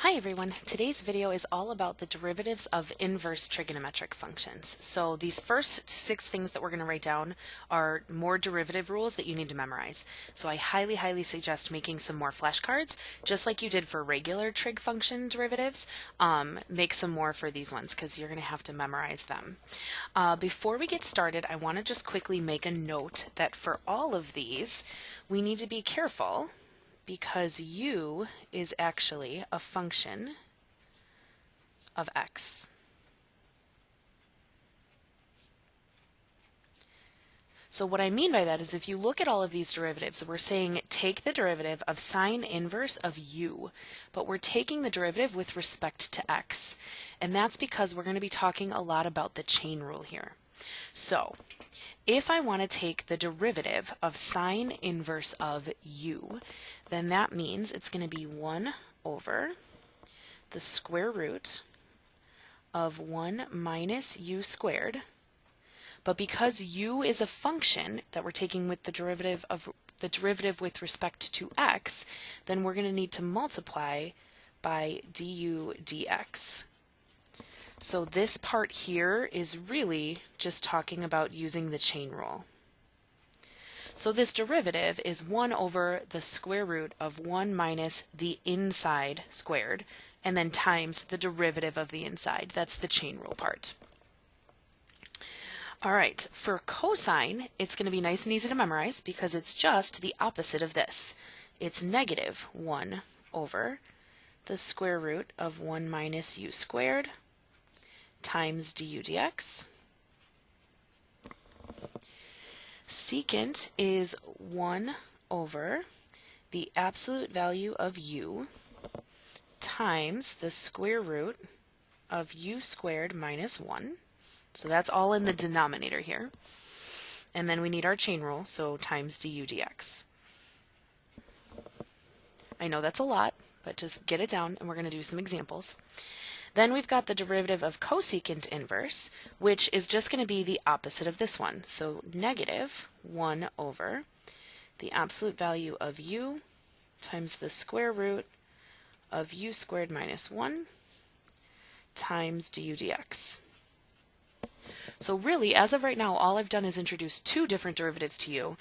Hi everyone, today's video is all about the derivatives of inverse trigonometric functions. So these first 6 things that we're going to write down are more derivative rules that you need to memorize. So I highly suggest making some more flashcards, just like you did for regular trig function derivatives. Make some more for these ones because you're going to have to memorize them. Before we get started, I want to just quickly make a note that for all of these, we need to be careful because u is actually a function of x. So what I mean by that is if you look at all of these derivatives, we're saying take the derivative of sine inverse of u, but we're taking the derivative with respect to x. And that's because we're going to be talking a lot about the chain rule here. So if I want to take the derivative of sine inverse of u, then that means it's going to be 1 over the square root of 1 minus u squared. But because u is a function that we're taking with the derivative with respect to x, then we're going to need to multiply by du dx. So this part here is really just talking about using the chain rule. So this derivative is 1 over the square root of 1 minus the inside squared, and then times the derivative of the inside. That's the chain rule part. All right, for cosine, it's going to be nice and easy to memorize because it's just the opposite of this. It's negative 1 over the square root of 1 minus u squared times du dx. Secant is 1 over the absolute value of u times the square root of u squared minus 1. So that's all in the denominator here. And then we need our chain rule, so times du dx. I know that's a lot, but just get it down and we're going to do some examples. Then we've got the derivative of cosecant inverse, which is just going to be the opposite of this one. So negative 1 over the absolute value of u times the square root of u squared minus 1 times du dx. So really, as of right now, all I've done is introduce 2 different derivatives to you.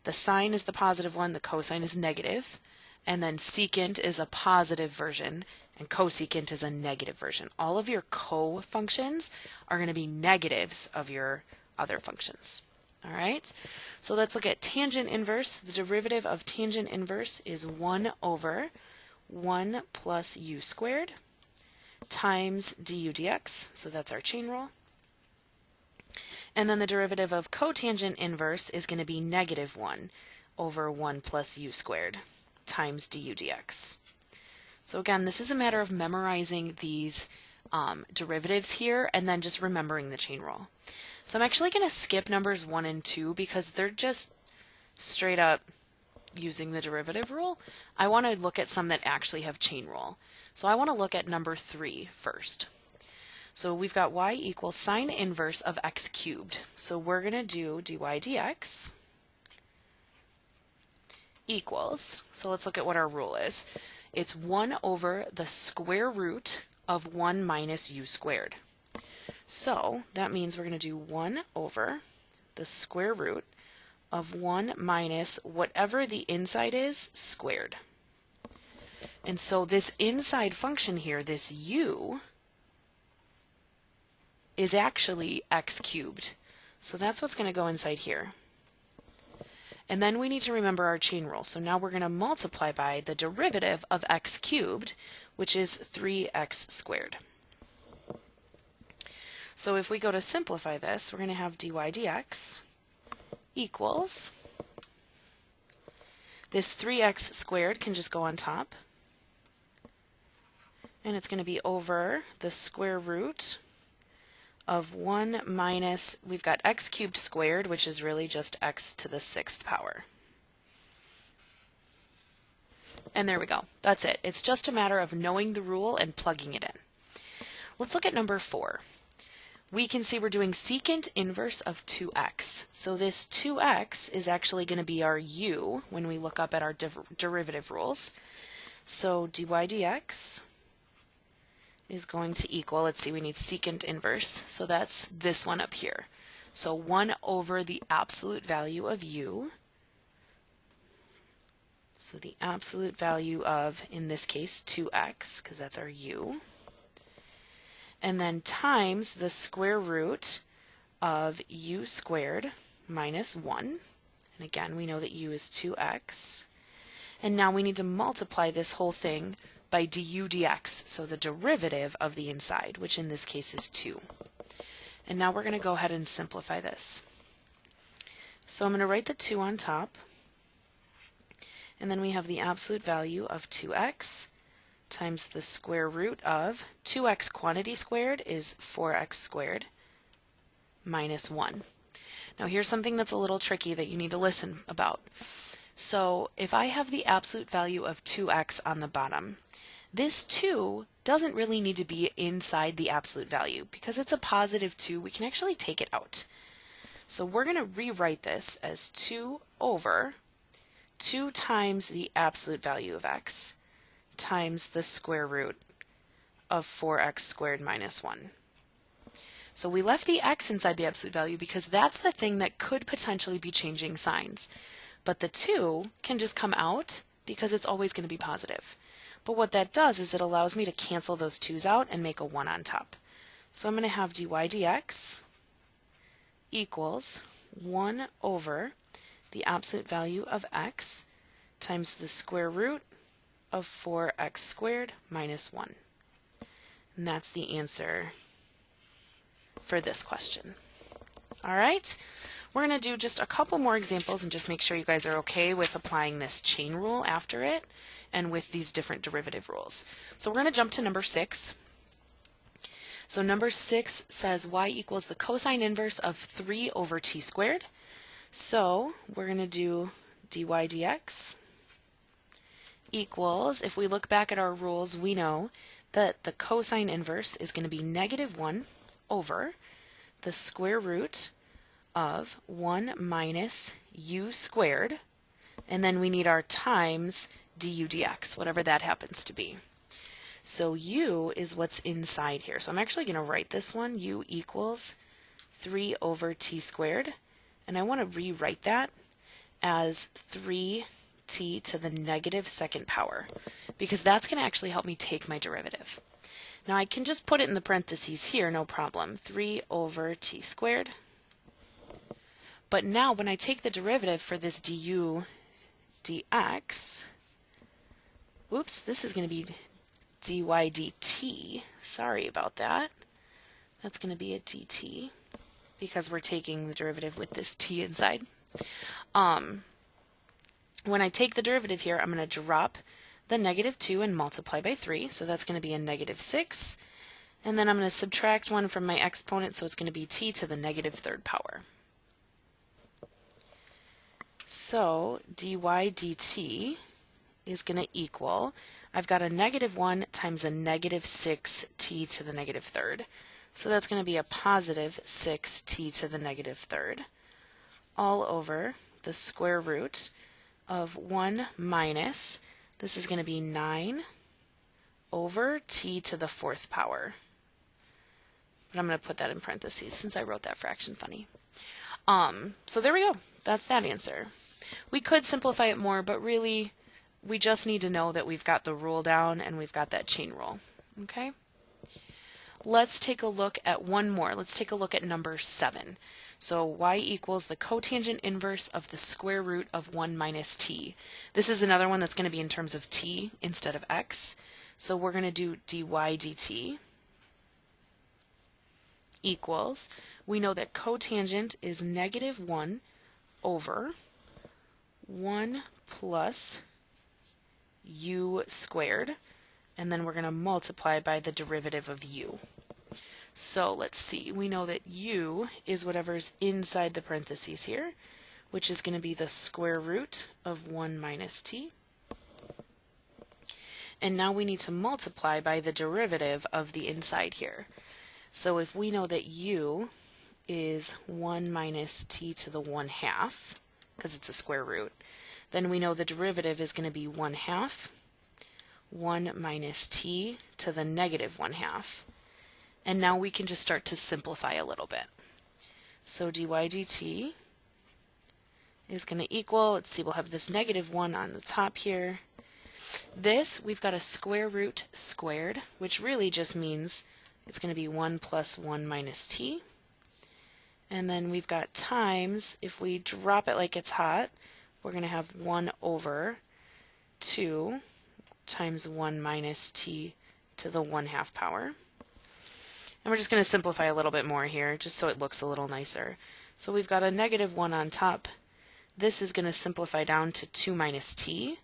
The sine is the positive one, the cosine is negative, and then secant is a positive version, and cosecant is a negative version. All of your co-functions are going to be negatives of your other functions. All right, so let's look at tangent inverse. The derivative of tangent inverse is 1 over 1 plus u squared times du dx, so that's our chain rule. And then the derivative of cotangent inverse is going to be negative 1 over 1 plus u squared times du dx. So again, this is a matter of memorizing these derivatives here and then just remembering the chain rule. So I'm actually going to skip numbers 1 and 2 because they're just straight up using the derivative rule. I want to look at some that actually have chain rule. So I want to look at number 3 first. So we've got y equals sine inverse of x cubed. So we're going to do dy dx equals, so let's look at what our rule is. It's 1 over the square root of 1 minus u squared. So that means we're going to do 1 over the square root of 1 minus whatever the inside is squared. And so this inside function here, this u, is actually x cubed. So that's what's going to go inside here. And then we need to remember our chain rule. So now we're going to multiply by the derivative of x cubed, which is 3x squared. So if we go to simplify this, we're going to have dy dx equals, this 3x squared can just go on top, and it's going to be over the square root of 1 minus, we've got x cubed squared, which is really just x to the 6th power. And there we go. That's it. It's just a matter of knowing the rule and plugging it in. Let's look at number 4. We can see we're doing secant inverse of 2x. So this 2x is actually going to be our u when we look up at our derivative rules. So dy dx is going to equal, let's see, we need secant inverse, so that's this one up here. So 1 over the absolute value of u, so the absolute value of, in this case, 2x, because that's our u, and then times the square root of u squared minus 1, and again we know that u is 2x, and now we need to multiply this whole thing by du dx, so the derivative of the inside, which in this case is 2. And now we're going to go ahead and simplify this. So I'm going to write the 2 on top, and then we have the absolute value of 2x times the square root of 2x quantity squared is 4x squared minus 1. Now here's something that's a little tricky that you need to listen about. So if I have the absolute value of 2x on the bottom, this 2 doesn't really need to be inside the absolute value. Because it's a positive 2, we can actually take it out. So we're going to rewrite this as 2 over 2 times the absolute value of x times the square root of 4x squared minus 1. So we left the x inside the absolute value because that's the thing that could potentially be changing signs. But the 2 can just come out because it's always going to be positive. But what that does is it allows me to cancel those 2's out and make a 1 on top. So I'm going to have dy dx equals 1 over the absolute value of x times the square root of 4x squared minus 1. And that's the answer for this question. All right, we're going to do just a couple more examples and just make sure you guys are okay with applying this chain rule after it and with these different derivative rules. So we're going to jump to number 6. So number 6 says y equals the cosine inverse of 3 over t squared. So we're going to do dy dx equals, if we look back at our rules, we know that the cosine inverse is going to be negative 1 over the square root of 1 minus u squared, and then we need our times du dx, whatever that happens to be. So u is what's inside here. So I'm actually going to write this one, u equals 3 over t squared, and I want to rewrite that as 3t to the negative second power, because that's going to actually help me take my derivative. Now I can just put it in the parentheses here, no problem, 3 over t squared. But now when I take the derivative for this du dx, oops, this is going to be dy dt. Sorry about that. That's going to be a dt because we're taking the derivative with this t inside. When I take the derivative here, I'm going to drop the negative 2 and multiply by 3, so that's going to be a negative 6. And then I'm going to subtract 1 from my exponent, so it's going to be t to the negative third power. So dy dt is going to equal, I've got a negative 1 times a negative 6t to the negative third. So that's going to be a positive 6t to the negative third, all over the square root of 1 minus, this is going to be 9 over t to the fourth power. But I'm going to put that in parentheses since I wrote that fraction funny. So there we go. That's that answer. We could simplify it more, but really we just need to know that we've got the rule down and we've got that chain rule. Okay? Let's take a look at one more. Let's take a look at number 7. So y equals the cotangent inverse of the square root of 1 minus t. This is another one that's going to be in terms of t instead of x. So we're going to do dy dt equals, we know that cotangent is negative 1 over 1 plus u squared, and then we're going to multiply by the derivative of u. So let's see, we know that u is whatever's inside the parentheses here, which is going to be the square root of 1 minus t. And now we need to multiply by the derivative of the inside here. So if we know that u is 1 minus t to the 1/2, because it's a square root, then we know the derivative is going to be 1/2 1 minus t to the negative 1/2. And now we can just start to simplify a little bit. So dy dt is going to equal, let's see, we'll have this negative 1 on the top here. This, we've got a square root squared, which really just means it's going to be 1 plus 1 minus t. And then we've got times, if we drop it like it's hot, we're going to have 1 over 2 times 1 minus t to the 1/2 power. And we're just going to simplify a little bit more here, just so it looks a little nicer. So we've got a negative 1 on top. This is going to simplify down to 2 minus t.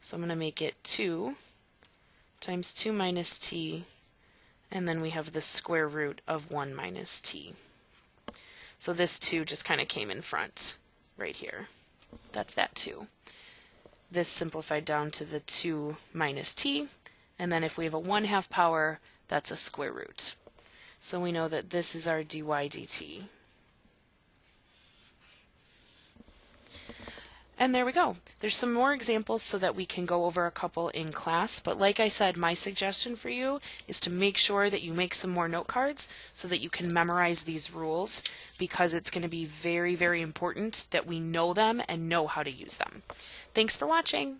So I'm going to make it 2 times 2 minus t, and then we have the square root of 1 minus t. So this 2 just kind of came in front right here. That's that 2. This simplified down to the 2 minus t, and then if we have a 1/2 power, that's a square root. So we know that this is our dy dt. And there we go. There's some more examples so that we can go over a couple in class, but like I said, my suggestion for you is to make sure that you make some more note cards so that you can memorize these rules, because it's going to be very, very important that we know them and know how to use them. Thanks for watching.